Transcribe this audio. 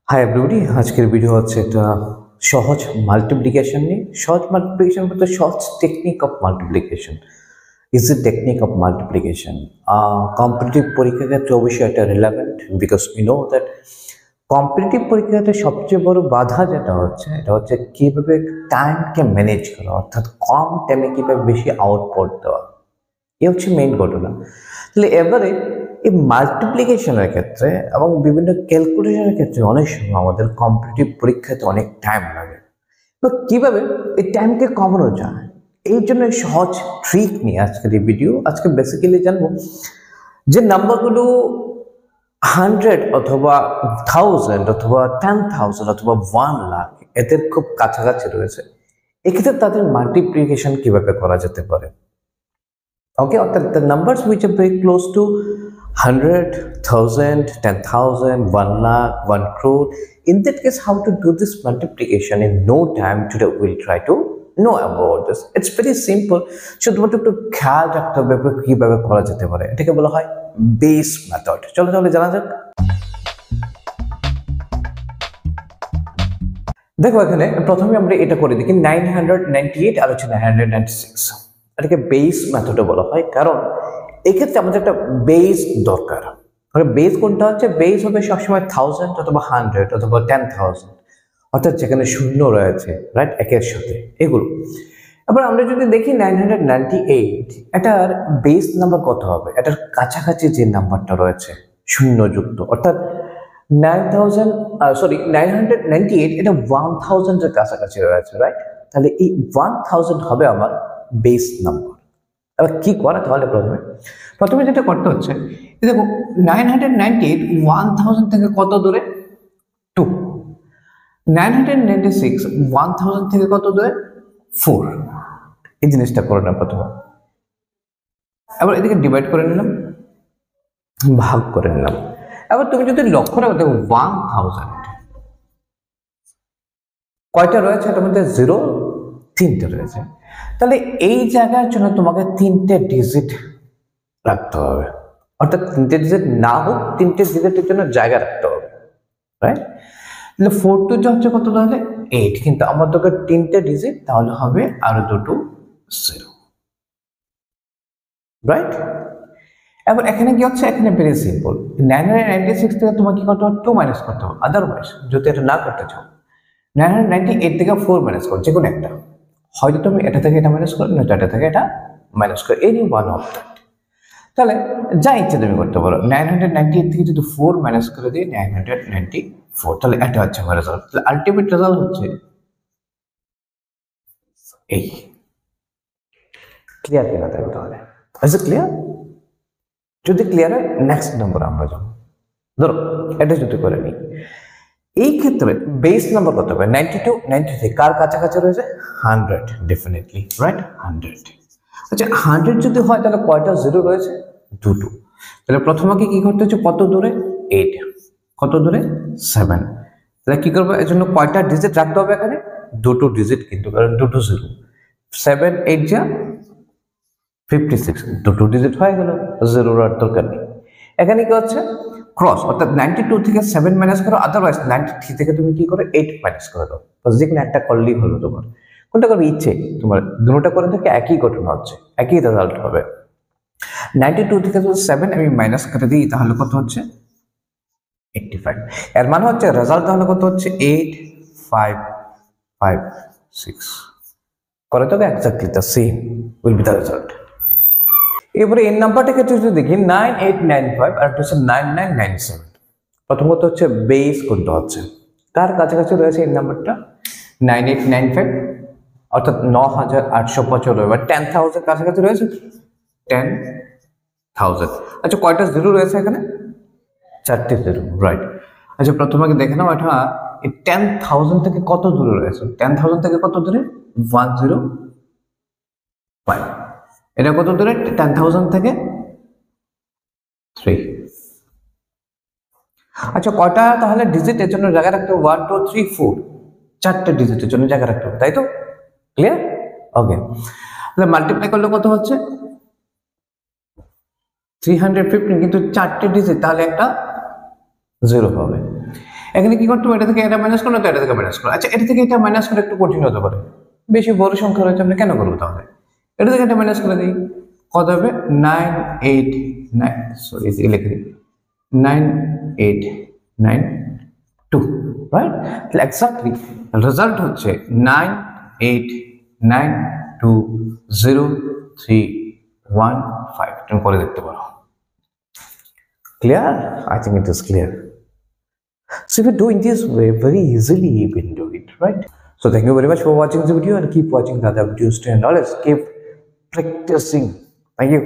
Hi everybody, আজকের video হচ্ছে একটা সহজ মাল্টিপ্লিকেশন নিয়ে। সহজ মাল্টিপ্লিকেশন বলতে সহজ technique of multiplication. Is a technique of multiplication competitive পরীক্ষার ক্ষেত্রে অবশ্যই এটা relevant, because you know that competitive পরীক্ষার ক্ষেত্রে সবচেয়ে বড় বাধা যেটা হচ্ছে এটা হচ্ছে কীভাবে টাইমকে ম্যানেজ করা, অর্থাৎ কম টাইমে কীভাবে বেশি আউটপুট দেওয়া। এ হচ্ছে মেইন ঘটনা। তাহলে এবারে এই মাল্টিপ্লিকেশনের ক্ষেত্রে এবং বিভিন্ন ক্যালকুলেশনের ক্ষেত্রে অনেক সময় আমাদের কম্পিটিটিভ পরীক্ষাতে অনেক টাইম লাগে। তো কীভাবে এই টাইমকে কমানো যায়, এই জন্য সহজ ট্রিক নিয়ে আজকের এই ভিডিও। আজকে বেসিক্যালি জানবো যে নাম্বারগুলো 100 অথবা 1000 অথবা 10,000 অথবা 1 লাখ এদের খুব কাছাকাছি রয়েছে, এক্ষেত্রে তাদের মাল্টিপ্লিকেশন কিভাবে করা যেতে পারে। Okay, the numbers which are very close to 100, 1000, 10,000, 1 lakh, 1 crore. In that case, how to do this multiplication in no time? Today we'll try to know about this. It's very simple. শুধুমাত্র একটু খেয়াল রাখতে হবে কিভাবে করা যেতে পারে। এটাকে বলা হয় বেস মেথড। চলো তাহলে জানা যাক। দেখো এখানে প্রথমে আমরা এটা করে দেখি 998 আর হচ্ছে 996। এটাকে বেস মেথডে বলা হয়, কারণ এক্ষেত্রে আমাদের একটা বেস দরকার। বেস কোনটা হচ্ছে, বেস হবে সবসময় 1000 অথবা 100 অথবা 10,000, অর্থাৎ যেখানে শূন্য রয়েছে, রাইট, একের সাথে এগুলো। এবার আমরা যদি দেখি 998, এটার বেস নাম্বার কত হবে, এটার কাছাকাছি যে নাম্বারটা রয়েছে শূন্য যুক্ত, অর্থাৎ 998 এটা 1000 এর কাছাকাছি রয়েছে, রাইট। তাহলে এই 1000 হবে আমার বেস নাম্বার। এবার কি করা, তাহলে প্রথমে যেটা করতে হচ্ছে, দেখো 998 1000 থেকে কত দূরে, 2। 996 1000 থেকে কত দূরে, 4। এই জিনিসটা করে না প্রথমে। এবার এদিকে ডিভাইড করে নিলাম, ভাগ করে নিলাম। এবার তুমি যদি লক্ষ্য রাখো, দেখো 1000 কয়টা রয়েছে, এটার মধ্যে 0 3টে রয়েছে। তাহলে এই জায়গার জন্য তোমাকে 3টে ডিজিট রাখতে হবে, অর্থাৎ 3টে ডিজিট না হোক 3টে ডিজিটের জন্য জায়গা রাখতে হবে, রাইট। তাহলে 4 2 হচ্ছে কত, তাহলে 8, কিন্তু আমার দরকার 3টে ডিজিট, তাহলে হবে আরো দুটো 0, রাইট। এবার এখানে কি হচ্ছে, এখানে ভেরি সিম্পল। 996 থেকে তোমাকে কি করতে হবে, 2 মাইনাস করতে হবে। আদারওয়াইজ যদি এটা না করতে চাও, 998 থেকে 4 মাইনাস করো, যে কোনো একটা। হয়তো তুমি এটা থেকে এটা মাইনাস করো, নয়তো এটা থেকে এটা মাইনাস করো, এনি ওয়ান অফ দ্যাট। তাহলে যা ইচ্ছে তুমি করতে পারো। 998 থেকে যদি 4 মাইনাস করে দিই, 994, তাহলে এটা হচ্ছে আমার রেজাল্ট। তাহলে আলটিমেট রেজাল্ট হচ্ছে এই। ক্লিয়ার কিনা দেখো তাহলে, ইজ ইট ক্লিয়ার? যদি ক্লিয়ার হয়, নেক্সট নম্বর আমরা যাবো। ধরো এটা যদি করে নিই, এই ক্ষেত্রে বেস নাম্বার কত হবে, 92, 93 কার কাছাকাছি রয়েছে, 100, ডেফিনেটলি, রাইট, 100। আচ্ছা 100 যদি হয়, তাহলে কয়টা 0 রয়েছে, 2টো। তাহলে প্রথমে কি করতে হচ্ছে, কত দূরে, 8, কত দূরে, 7। তাহলে কি করবো, এর জন্য কয়টা ডিজিট রাখতে হবে, এখানে 2টো ডিজিট, কিন্তু কারণ 2টো 0, 7 8 যা 56, 2টো ডিজিট হয়ে গেল, 0 আর দরকার নেই। এখানে কি হচ্ছে, ক্রস, অর্থাৎ 92 থেকে 7 মাইনাস করো, আদারওয়াইজ 93 থেকে তুমি কি করো, 8 মাইনাস করে দাও। যে কোনো একটা করলেই হলো তোমার, কোনটা করবে ইচ্ছে তোমার, দুটোটা করে থেকে একই ঘটনা হচ্ছে, একই রেজাল্ট হবে। 92 থেকে যদি 7 আমি মাইনাস করে দিই, তাহলে কত হচ্ছে, 85। এর মানে হচ্ছে রেজাল্ট তাহলে কত হচ্ছে, 8 5 5 6 করে, তবে exactly the same will be the result. এবারে এই নাম্বারটাকে যদি দেখি 9895 আর এটা হচ্ছে 9997। প্রথমত হচ্ছে বেস কোনটা হচ্ছে, কার কাছাকাছি রয়েছে এই নাম্বারটা, 9895, অর্থাৎ 9895, এবার 10,000 কাছাকাছি রয়েছে, 10,000। আচ্ছা কয়টা 0 রয়েছে এখানে, 4টে 0, রাইট। আচ্ছা প্রথমে দেখে নাও, এটা এই 10,000 থেকে কত দূরে রয়েছে, 10,000 থেকে কত দূরে, 105। এটা কত দূরে, 10,000 থেকে 3। আচ্ছা কয়টা তাহলে ডিজিটের জন্য জায়গা রাখতে হবে, 1 2 3 4, 4টে ডিজিটের জন্য জায়গা রাখতে হবে, তাই তো, ক্লিয়ার? ওকে, তাহলে মাল্টিপ্লাই করলে কত হচ্ছে, 315, কিন্তু 4টে ডিজিট, তাহলে একটা 0 হবে। এখানে কি করতে হবে, এটা থেকে এটা মাইনাস করলে তো এটা থেকে মাইনাস করো। আচ্ছা, এটা থেকে এটা মাইনাস করে একটু কঠিন হতে পারে, বেশি বড় সংখ্যা রয়েছে, আমরা কেন করবো তাহলে? এটা থেকে এটা মাইনাস করে দিই, কত হবে 989, সরি লিখে দিই 9892, রাইট? তাহলে এক্স্যাক্টলি রেজাল্ট হচ্ছে 98920315। তুমি করে দেখতে পারো। Clear? I think it is clear. So if you're doing this way, very easily you can do it, right? So thank you very much for watching this video, and keep watching the other videos too, and always keep practicing. Thank you.